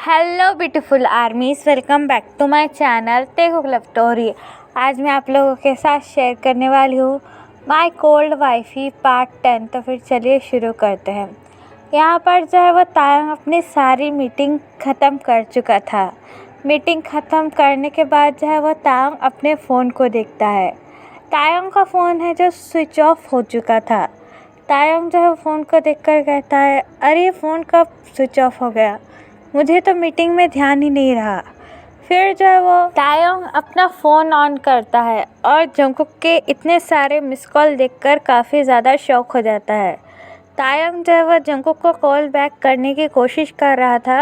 Hello beautiful armies, welcome back to my channel Taekook love story. आज मैं आप लोगों के साथ शेयर करने वाली हूँ माय कोल्ड वाइफी पार्ट 10। तो फिर चलिए शुरू करते हैं। यहाँ पर जो है वो तायंग अपनी सारी मीटिंग ख़त्म कर चुका था। मीटिंग ख़त्म करने के बाद जो है वो तायंग अपने फ़ोन को देखता है। तायंग का फ़ोन है जो स्विच ऑफ हो चुका था। तायंग जो है फ़ोन को देखकर कहता है, अरे फ़ोन कब स्विच ऑफ हो गया, मुझे तो मीटिंग में ध्यान ही नहीं रहा। फिर जो है वो तायंग अपना फ़ोन ऑन करता है और जंगकुक के इतने सारे मिस कॉल देखकर काफ़ी ज़्यादा शॉक हो जाता है। तायंग जो है वो जंगकुक को कॉल बैक करने की कोशिश कर रहा था,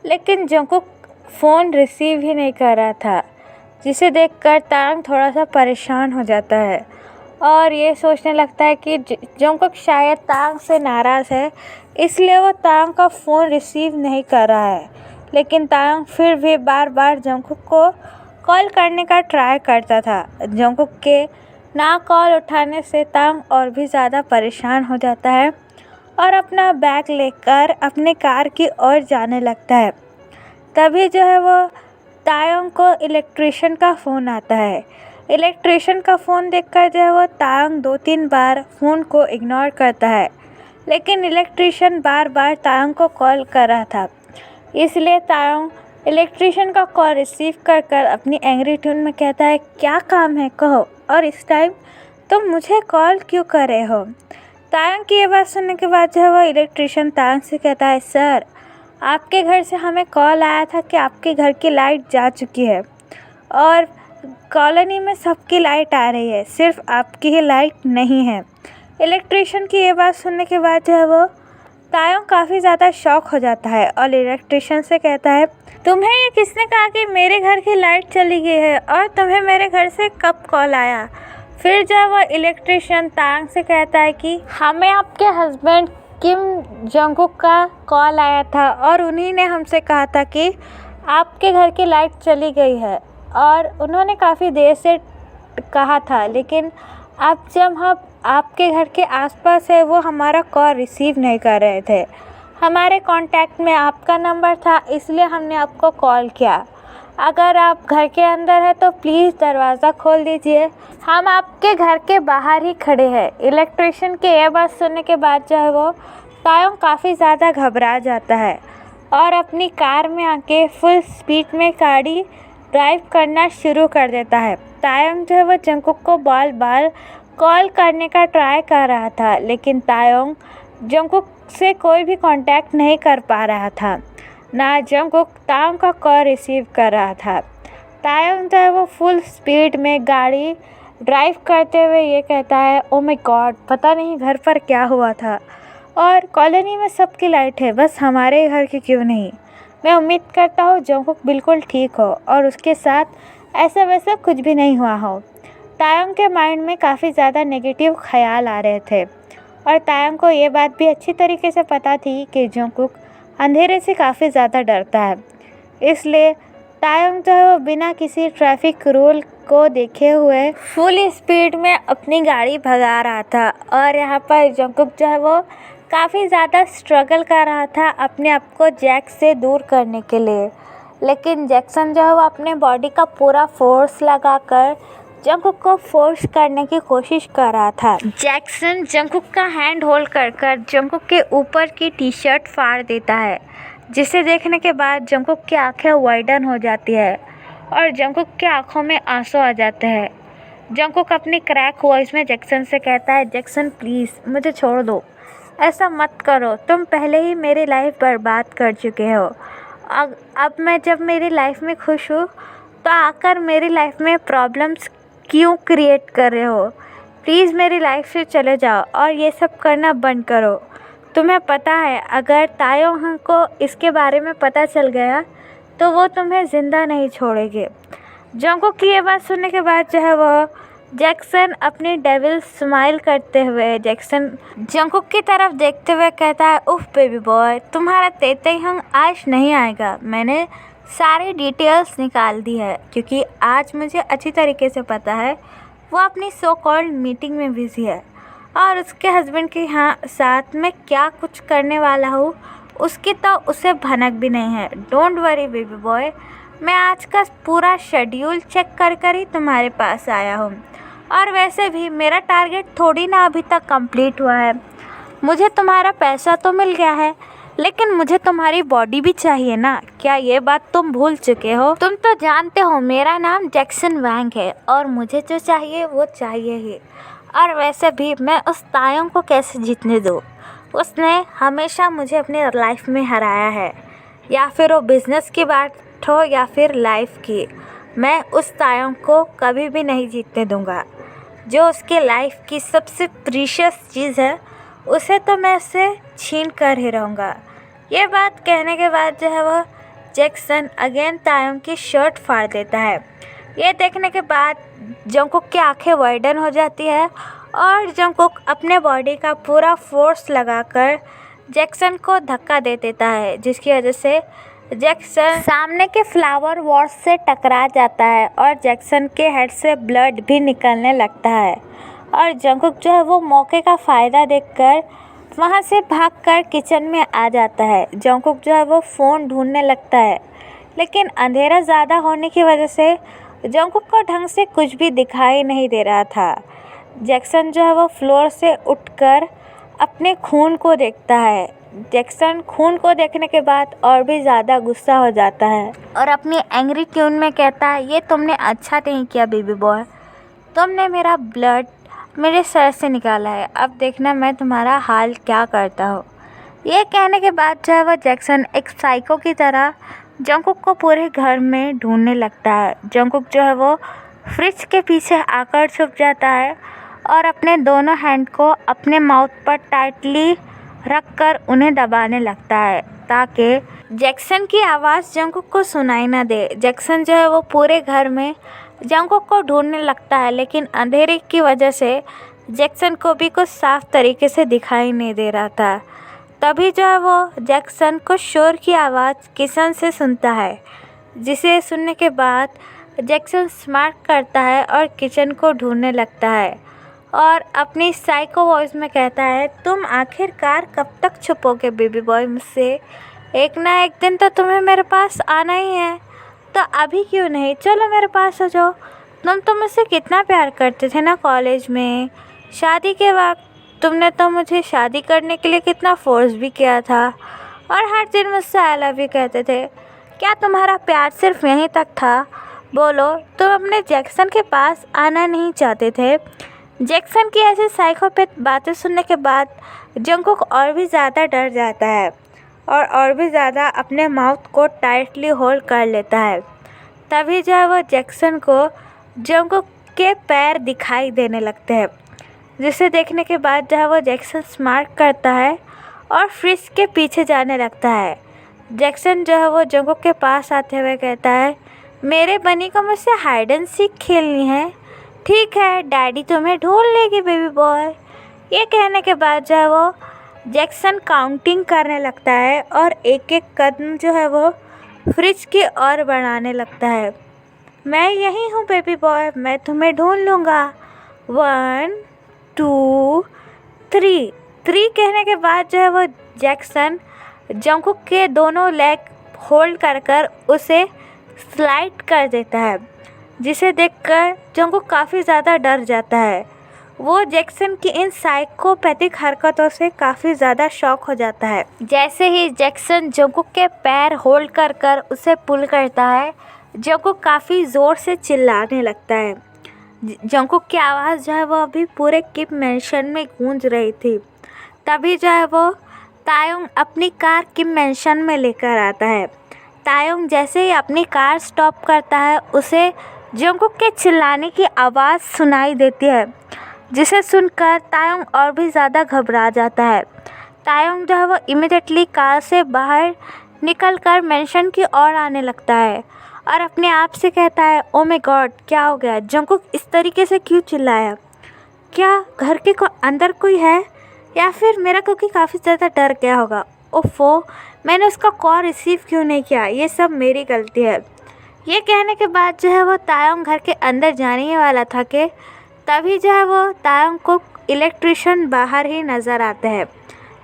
लेकिन जंगकुक फ़ोन रिसीव ही नहीं कर रहा था, जिसे देखकर तायंग थोड़ा सा परेशान हो जाता है और ये सोचने लगता है कि जंगकुक शायद तायंग से नाराज़ है, इसलिए वो तायंग का फ़ोन रिसीव नहीं कर रहा है। लेकिन तायंग फिर भी बार बार जंगकुक को कॉल करने का ट्राई करता था। जंगकुक के ना कॉल उठाने से तायंग और भी ज़्यादा परेशान हो जाता है और अपना बैग लेकर अपने कार की ओर जाने लगता है। तभी जो है वो तायंग को इलेक्ट्रिशियन का फ़ोन आता है। इलेक्ट्रिशियन का फ़ोन देखकर जो है वो तायंग 2-3 बार फ़ोन को इग्नोर करता है, लेकिन इलेक्ट्रिशियन बार बार तायंग को कॉल कर रहा था। इसलिए तायंग इलेक्ट्रिशियन का कॉल रिसीव कर कर अपनी एंग्री ट्यून में कहता है, क्या काम है कहो, और इस टाइम तुम मुझे कॉल क्यों कर रहे हो। तायंग की ये बात सुनने के बाद जो है वो इलेक्ट्रिशियन तायंग से कहता है, सर आपके घर से हमें कॉल आया था कि आपके घर की लाइट जा चुकी है और कॉलोनी में सबकी लाइट आ रही है, सिर्फ आपकी ही लाइट नहीं है। इलेक्ट्रिशियन की ये बात सुनने के बाद जो है वो तायंग काफ़ी ज़्यादा शॉक हो जाता है और इलेक्ट्रिशियन से कहता है, तुम्हें ये किसने कहा कि मेरे घर की लाइट चली गई है और तुम्हें मेरे घर से कब कॉल आया। फिर जो वो इलेक्ट्रिशियन तायंग से कहता है कि हमें आपके हस्बैंड किम जंगकुक का कॉल आया था और उन्हीं ने हमसे कहा था कि आपके घर की लाइट चली गई है, और उन्होंने काफ़ी देर से कहा था, लेकिन अब जब हम आपके घर के आसपास है वो हमारा कॉल रिसीव नहीं कर रहे थे। हमारे कांटेक्ट में आपका नंबर था, इसलिए हमने आपको कॉल किया। अगर आप घर के अंदर हैं तो प्लीज़ दरवाज़ा खोल दीजिए, हम आपके घर के बाहर ही खड़े हैं। इलेक्ट्रिशियन की यह बात सुनने के बाद जो है वो तायंग काफ़ी ज़्यादा घबरा जाता है और अपनी कार में आके फुल स्पीड में गाड़ी ड्राइव करना शुरू कर देता है। तायंग जो है वो जंगकुक को बार बार कॉल करने का ट्राई कर रहा था, लेकिन तायंग जंगकुक से कोई भी कांटेक्ट नहीं कर पा रहा था, ना जंगकुक तायंग का कॉल रिसीव कर रहा था। तायंग जो है वो फुल स्पीड में गाड़ी ड्राइव करते हुए ये कहता है, ओ माय गॉड, पता नहीं घर पर क्या हुआ था और कॉलोनी में सबकी लाइट है, बस हमारे घर की क्यों नहीं। मैं उम्मीद करता हूँ जंगकुक बिल्कुल ठीक हो और उसके साथ ऐसा वैसा कुछ भी नहीं हुआ हो। तायंग के माइंड में काफ़ी ज़्यादा नेगेटिव ख्याल आ रहे थे और तायंग को ये बात भी अच्छी तरीके से पता थी कि जंगकुक अंधेरे से काफ़ी ज़्यादा डरता है। इसलिए तायंग जो है वो बिना किसी ट्रैफिक रूल को देखे हुए फुल स्पीड में अपनी गाड़ी भगा रहा था और यहाँ पर जंगकुक जो है वो काफ़ी ज़्यादा स्ट्रगल कर रहा था अपने आप को जैक से दूर करने के लिए, लेकिन जैक्सन जो है वो अपने बॉडी का पूरा फोर्स लगाकर जंगकुक को फोर्स करने की कोशिश कर रहा था। जैक्सन जंगकुक का हैंड होल्ड कर कर जंगकुक के ऊपर की टी शर्ट फाड़ देता है, जिसे देखने के बाद जंगकुक की आंखें वाइडन हो जाती है और जंगकुक के आंखों में आंसू आ जाते हैं। जंगकुक अपनी क्रैक वॉइस में जैक्सन से कहता है, जैक्सन प्लीज़ मुझे छोड़ दो, ऐसा मत करो, तुम पहले ही मेरी लाइफ बर्बाद कर चुके हो। अब मैं जब मेरी लाइफ में खुश हूँ तो आकर मेरी लाइफ में प्रॉब्लम्स क्यों क्रिएट कर रहे हो। प्लीज़ मेरी लाइफ से चले जाओ और ये सब करना बंद करो। तुम्हें पता है अगर तायंग को इसके बारे में पता चल गया तो वो तुम्हें ज़िंदा नहीं छोड़ेंगे। जंगकुक की ये बात सुनने के बाद जो है वो जैक्सन अपनी डेविल स्माइल करते हुए जैक्सन जंगकुक की तरफ देखते हुए कहता है, उफ बेबी बॉय, तुम्हारा तेतेहंग आज नहीं आएगा। मैंने सारी डिटेल्स निकाल दी है क्योंकि आज मुझे अच्छी तरीके से पता है वो अपनी सो कॉल्ड मीटिंग में बिजी है और उसके हस्बैंड के साथ मैं क्या कुछ करने वाला हूँ उसकी तो उसे भनक भी नहीं है। डोंट वरी बेबी बॉय, मैं आज का पूरा शेड्यूल चेक कर कर ही तुम्हारे पास आया हूँ। और वैसे भी मेरा टारगेट थोड़ी ना अभी तक कंप्लीट हुआ है। मुझे तुम्हारा पैसा तो मिल गया है, लेकिन मुझे तुम्हारी बॉडी भी चाहिए ना। क्या ये बात तुम भूल चुके हो? तुम तो जानते हो मेरा नाम जैक्सन वैंग है और मुझे जो चाहिए वो चाहिए ही। और वैसे भी मैं उस तायोंग को कैसे जीतने दूँ? उसने हमेशा मुझे अपनी लाइफ में हराया है। या फिर वो बिज़नेस की बात हो या फिर लाइफ की, मैं उस तायोंग को कभी भी नहीं जीतने दूंगा। जो उसके लाइफ की सबसे प्रीशियस चीज़ है उसे तो मैं उससे छीन कर ही रहूँगा। ये बात कहने के बाद जो है वो जैक्सन अगेन तायोंग की शर्ट फाड़ देता है। ये देखने के बाद जंगकुक की आंखें वाइडन हो जाती है और जंगकुक अपने बॉडी का पूरा फोर्स लगाकर जैक्सन को धक्का दे देता है, जिसकी वजह से जैक्सन सामने के फ्लावर वॉर्स से टकरा जाता है और जैक्सन के हेड से ब्लड भी निकलने लगता है। और जंगकुक जो है वो मौके का फ़ायदा देखकर वहाँ से भागकर किचन में आ जाता है। जंगकुक जो है वो फ़ोन ढूंढने लगता है, लेकिन अंधेरा ज़्यादा होने की वजह से जंगकुक को ढंग से कुछ भी दिखाई नहीं दे रहा था। जैक्सन जो है वो फ्लोर से उठकर अपने खून को देखता है। जैक्सन खून को देखने के बाद और भी ज़्यादा गुस्सा हो जाता है और अपनी एंग्री ट्यून में कहता है, ये तुमने अच्छा नहीं किया बेबी बॉय। तुमने मेरा ब्लड मेरे सर से निकाला है, अब देखना मैं तुम्हारा हाल क्या करता हूँ। ये कहने के बाद जो है वो जैक्सन एक साइको की तरह जंगकुक को पूरे घर में ढूंढने लगता है। जंगकुक जो है वो फ्रिज के पीछे आकर छुप जाता है और अपने दोनों हैंड को अपने माउथ पर टाइटली रखकर उन्हें दबाने लगता है ताकि जैक्सन की आवाज़ जंगकुक को सुनाई ना दे। जैक्सन जो है वो पूरे घर में जंगकुक को ढूंढने लगता है, लेकिन अंधेरे की वजह से जैक्सन को भी कुछ साफ तरीके से दिखाई नहीं दे रहा था। तभी जो है वो जैक्सन कुछ शोर की आवाज़ किचन से सुनता है, जिसे सुनने के बाद जैक्सन स्मार्ट करता है और किचन को ढूंढने लगता है और अपनी साइको वॉइस में कहता है, तुम आखिरकार कब तक छुपोगे बेबी बॉय मुझसे? एक ना एक दिन तो तुम्हें मेरे पास आना ही है, तो अभी क्यों नहीं? चलो मेरे पास आ जाओ। तुम तो मुझसे कितना प्यार करते थे ना कॉलेज में। शादी के वक्त तुमने तो मुझे शादी करने के लिए कितना फोर्स भी किया था और हर दिन मुझसे आई लव यू कहते थे। क्या तुम्हारा प्यार सिर्फ यहीं तक था? बोलो, तुम अपने जैक्सन के पास आना नहीं चाहते थे? जैक्सन की ऐसी साइकोपैथ बातें सुनने के बाद जंगकुक और भी ज़्यादा डर जाता है और भी ज़्यादा अपने माउथ को टाइटली होल्ड कर लेता है। तभी जो है वो जैक्सन को जंगकुक के पैर दिखाई देने लगते हैं, जिसे देखने के बाद जो है वो जैक्सन स्मार्ट करता है और फ्रिज के पीछे जाने लगता है। जैक्सन जो है वो जंगकुक के पास आते हुए कहता है, मेरे बनी को मुझसे हाइड एंड सीक खेलनी है। ठीक है, डैडी तुम्हें ढूंढ लेगी बेबी बॉय। ये कहने के बाद जो है वो जैक्सन काउंटिंग करने लगता है और एक एक कदम जो है वो फ्रिज की ओर बढ़ाने लगता है। मैं यही हूँ बेबी बॉय, मैं तुम्हें ढूंढ लूँगा। 1 2 3 कहने के बाद जो है वो जैक्सन जंगकुक के दोनों लेग होल्ड कर उसे स्लाइड कर देता है, जिसे देखकर जंगकुक काफ़ी ज़्यादा डर जाता है। वो जैक्सन की इन साइकोपैथिक हरकतों से काफ़ी ज़्यादा शॉक हो जाता है। जैसे ही जैक्सन जंगकुक के पैर होल्ड कर उसे पुल करता है, जंगकुक काफ़ी ज़ोर से चिल्लाने लगता है। जंगकुक की आवाज़ जो है वो अभी पूरे किप मैंशन में गूंज रही थी। तभी जो है वो तायोंग अपनी कार किप मैंशन में लेकर आता है। तायोंग जैसे ही अपनी कार स्टॉप करता है, उसे जंगकुक के चिल्लाने की आवाज़ सुनाई देती है, जिसे सुनकर तायोंग और भी ज़्यादा घबरा जाता है। तायोंग जो है वो इमीडिएटली कार से बाहर निकलकर मैंशन की ओर आने लगता है और अपने आप से कहता है, ओ माय गॉड, क्या हो गया? जंगकुक इस तरीके से क्यों चिल्लाया? क्या घर के अंदर कोई है या फिर मेरा कुकी काफ़ी ज़्यादा डर गया होगा? ओफो, मैंने उसका कॉल रिसीव क्यों नहीं किया? ये सब मेरी गलती है। ये कहने के बाद जो है वो तायोंग घर के अंदर जाने ही वाला था कि तभी जो है वो तायोंग को इलेक्ट्रिशियन बाहर ही नज़र आते हैं।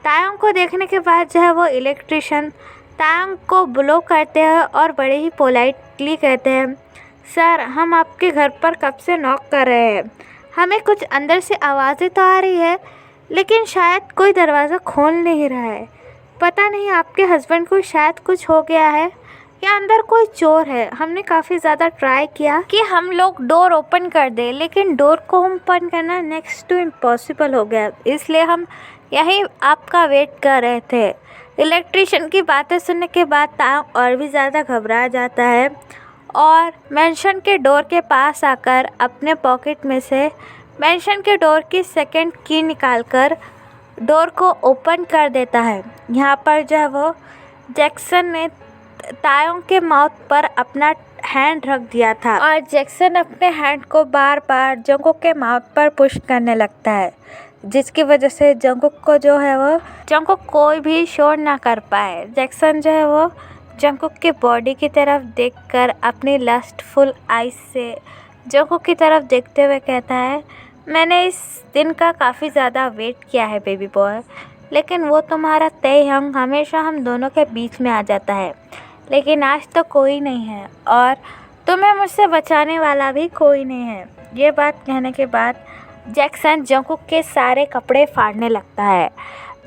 तायोंग को देखने के बाद जो है वो इलेक्ट्रिशियन तायोंग को ब्लो करते हैं और बड़े ही पोलाइटली कहते हैं, सर हम आपके घर पर कब से नॉक कर रहे हैं, हमें कुछ अंदर से आवाज़ें तो आ रही है लेकिन शायद कोई दरवाज़ा खोल नहीं रहा है। पता नहीं आपके हस्बैंड को शायद कुछ हो गया है या अंदर कोई चोर है। हमने काफ़ी ज़्यादा ट्राई किया कि हम लोग डोर ओपन कर दें लेकिन डोर को ओपन करना नेक्स्ट टू इम्पॉसिबल हो गया, इसलिए हम यहीं आपका वेट कर रहे थे। इलेक्ट्रिशियन की बातें सुनने के बाद तायोंग और भी ज़्यादा घबरा जाता है और मैंशन के डोर के पास आकर अपने पॉकेट में से मैंशन के डोर की सेकंड की निकालकर डोर को ओपन कर देता है। यहाँ पर जो है वो जैक्सन ने तायोंग के माउथ पर अपना हैंड रख दिया था और जैक्सन अपने हैंड को बार बार जंगकुक के माउथ पर पुश करने लगता है, जिसकी वजह से जंगकुक को जो है वो जंगकुक कोई भी शोर ना कर पाए। जैक्सन जो है वो जंगकुक की बॉडी की तरफ देखकर अपनी लस्टफुल आइज से जंगकुक की तरफ देखते हुए कहता है, मैंने इस दिन का काफ़ी ज़्यादा वेट किया है बेबी बॉय, लेकिन वो तुम्हारा तायोंग हमेशा हम दोनों के बीच में आ जाता है, लेकिन आज तो कोई नहीं है और तुम्हें मुझसे बचाने वाला भी कोई नहीं है। ये बात कहने के बाद जैक्सन जंगकुक के सारे कपड़े फाड़ने लगता है।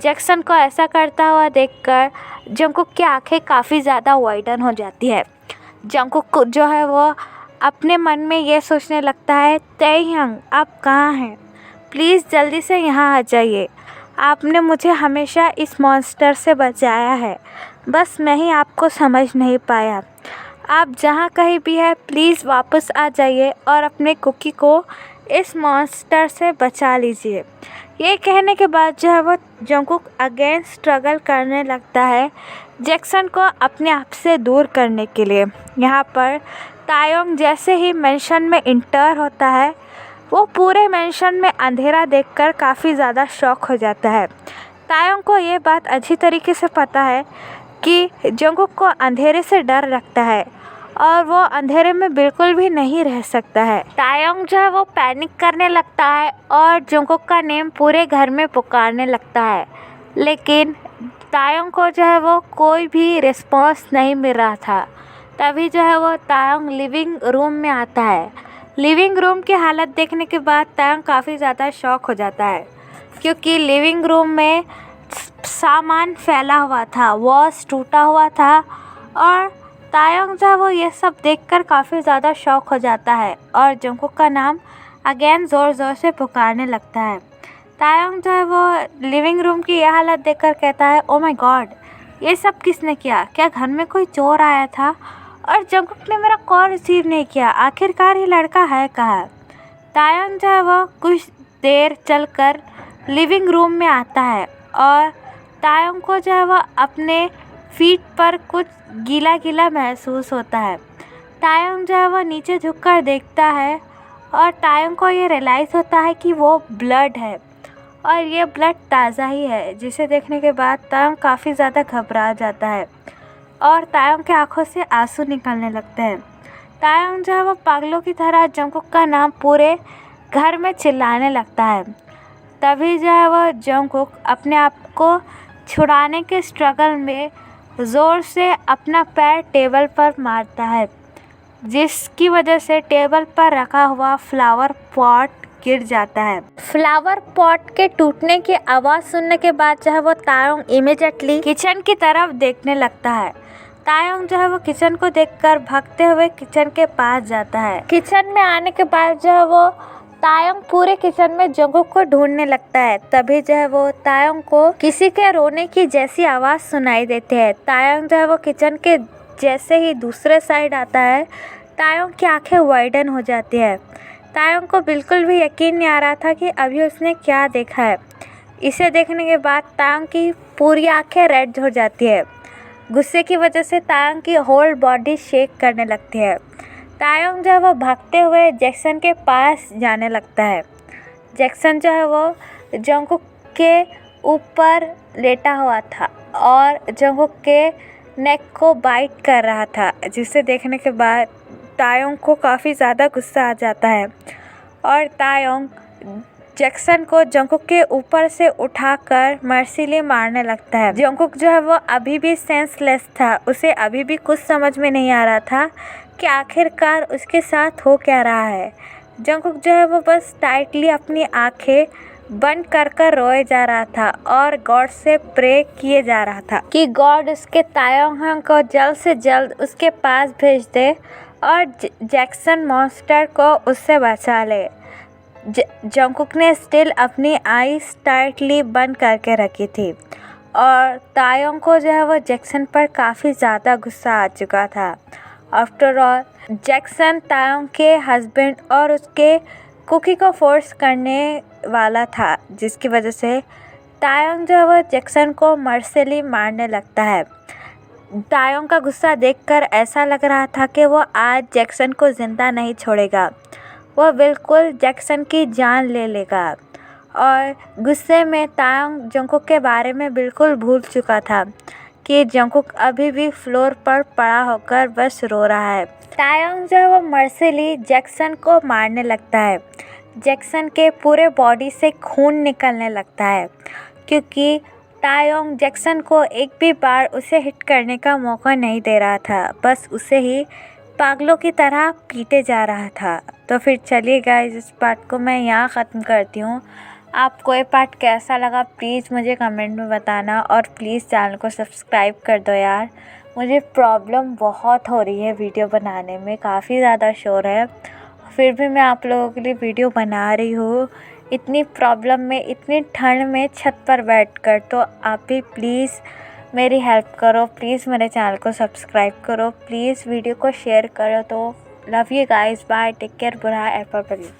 जैक्सन को ऐसा करता हुआ देखकर जंगकुक की आंखें काफ़ी ज़्यादा वाइडन हो जाती है। जंगकुक जो है वो अपने मन में ये सोचने लगता है, तायोंग आप कहाँ हैं, प्लीज़ जल्दी से यहाँ आ जाइए, आपने मुझे हमेशा इस मॉन्स्टर से बचाया है, बस मैं ही आपको समझ नहीं पाया। आप जहाँ कहीं भी है प्लीज़ वापस आ जाइए और अपने कुकी को इस मॉन्स्टर से बचा लीजिए। ये कहने के बाद जो है वो जंगकुक अगेन स्ट्रगल करने लगता है जैक्सन को अपने आप से दूर करने के लिए। यहाँ पर तायोंग जैसे ही मेंशन में इंटर होता है वो पूरे मेंशन में अंधेरा देखकर काफ़ी ज़्यादा शॉक हो जाता है। तायोंग को ये बात अच्छी तरीके से पता है कि जंगकुक को अंधेरे से डर लगता है और वो अंधेरे में बिल्कुल भी नहीं रह सकता है। तायोंग जो है वो पैनिक करने लगता है और जंगकुक का नेम पूरे घर में पुकारने लगता है, लेकिन तायोंग को जो है वो कोई भी रिस्पॉन्स नहीं मिल रहा था। तभी जो है वो तायोंग लिविंग रूम में आता है। लिविंग रूम की हालत देखने के बाद तायोंग काफ़ी ज़्यादा शॉक हो जाता है, क्योंकि लिविंग रूम में सामान फैला हुआ था, वॉल्स टूटा हुआ था और तायोंग जो है वो ये सब देखकर काफ़ी ज़्यादा शॉक हो जाता है और जंगकुक का नाम अगेन ज़ोर ज़ोर से पुकारने लगता है। तायोंग जो है वो लिविंग रूम की यह हालत देखकर कहता है, ओ माय गॉड, ये सब किसने किया, क्या घर में कोई चोर आया था और जंगकुक ने मेरा कॉल रिसीव नहीं किया, आखिरकार ये लड़का है कहाँ। तायोंग जो है वो कुछ देर चलकर लिविंग रूम में आता है और तायोंग को जो है वो अपने फीट पर कुछ गीला गीला महसूस होता है। तायोंग जो है वो नीचे झुककर देखता है और तायोंग को ये रियलाइज़ होता है कि वो ब्लड है और ये ब्लड ताज़ा ही है, जिसे देखने के बाद तायोंग काफ़ी ज़्यादा घबरा जाता है और तायोंग की आंखों से आंसू निकलने लगते हैं। तायोंग जो है वो पागलों की तरह जंगकुक का नाम पूरे घर में चिल्लाने लगता है। तभी जो है वो जंगकुक अपने आप को छुड़ाने के स्ट्रगल में ज़ोर से अपना पैर टेबल पर मारता है, जिसकी वजह से टेबल पर रखा हुआ फ्लावर पॉट गिर जाता है। फ्लावर पॉट के टूटने की आवाज़ सुनने के बाद जो है वो तायोंग इमीडिएटली किचन की तरफ देखने लगता है। तायोंग जो है वो किचन को देखकर भागते हुए किचन के पास जाता है। किचन में आने के बाद जो है वो तायोंग पूरे किचन में जंगकुक को ढूंढने लगता है। तभी जो है वो तायोंग को किसी के रोने की जैसी आवाज़ सुनाई देती है। तायोंग जो है वो किचन के जैसे ही दूसरे साइड आता है, तायोंग की आंखें वाइडन हो जाती है। तायोंग को बिल्कुल भी यकीन नहीं आ रहा था कि अभी उसने क्या देखा है। इसे देखने के बाद तायोंग की पूरी आंखें रेड हो जाती है। गुस्से की वजह से तायोंग की होल बॉडी शेक करने लगती है। तायोंग जो है वो भागते हुए जैक्सन के पास जाने लगता है। जैक्सन जो है वो जंगकुक के ऊपर लेटा हुआ था और जंगकुक के नेक को बाइट कर रहा था, जिसे देखने के बाद तायोंग को काफ़ी ज़्यादा गुस्सा आ जाता है और तायोंग जैक्सन को जंगकुक के ऊपर से उठाकर मर्सिली मारने लगता है। जंगकुक जो है वो अभी भी सेंसलेस था, उसे अभी भी कुछ समझ में नहीं आ रहा था कि आखिरकार उसके साथ हो क्या रहा है। जंगकुक जो है वो बस टाइटली अपनी आंखें बंद कर रोए जा रहा था और गॉड से प्रे किए जा रहा था कि गॉड उसके तायोंग को जल्द से जल्द उसके पास भेज दे और जैक्सन मॉन्स्टर को उससे बचा ले। जंगकुक ने स्टिल अपनी आईज टाइटली बंद करके रखी थी और तायोंग को जो है वो जैक्सन पर काफ़ी ज़्यादा गुस्सा आ चुका था। आफ्टर ऑल जैक्सन तायोंग के हस्बैंड और उसके कुकी को फोर्स करने वाला था, जिसकी वजह से तायोंग जो है वो जैक्सन को मर्सिली मारने लगता है। तायोंग का गुस्सा देखकर ऐसा लग रहा था कि वो आज जैक्सन को ज़िंदा नहीं छोड़ेगा, वह बिल्कुल जैक्सन की जान ले लेगा। और गुस्से में तायोंग जंगकुक के बारे में बिल्कुल भूल चुका था कि जंगकुक अभी भी फ्लोर पर पड़ा होकर बस रो रहा है। तायोंग जो है वो मर्सिली जैक्सन को मारने लगता है। जैक्सन के पूरे बॉडी से खून निकलने लगता है क्योंकि तायोंग जैक्सन को एक भी बार उसे हिट करने का मौका नहीं दे रहा था, बस उसे ही पागलों की तरह पीटे जा रहा था। तो फिर चलिए गाइस, इस पार्ट को मैं यहाँ ख़त्म करती हूँ। आपको ये पार्ट कैसा लगा प्लीज़ मुझे कमेंट में बताना और प्लीज़ चैनल को सब्सक्राइब कर दो यार। मुझे प्रॉब्लम बहुत हो रही है वीडियो बनाने में, काफ़ी ज़्यादा शोर है, फिर भी मैं आप लोगों के लिए वीडियो बना रही हूँ इतनी प्रॉब्लम में, इतनी ठंड में छत पर बैठकर। तो आप भी प्लीज़ मेरी हेल्प करो, प्लीज़ मेरे चैनल को सब्सक्राइब करो, प्लीज़ वीडियो को शेयर करो। तो love you guys, bye, take care, बुरा एवरीबॉडी।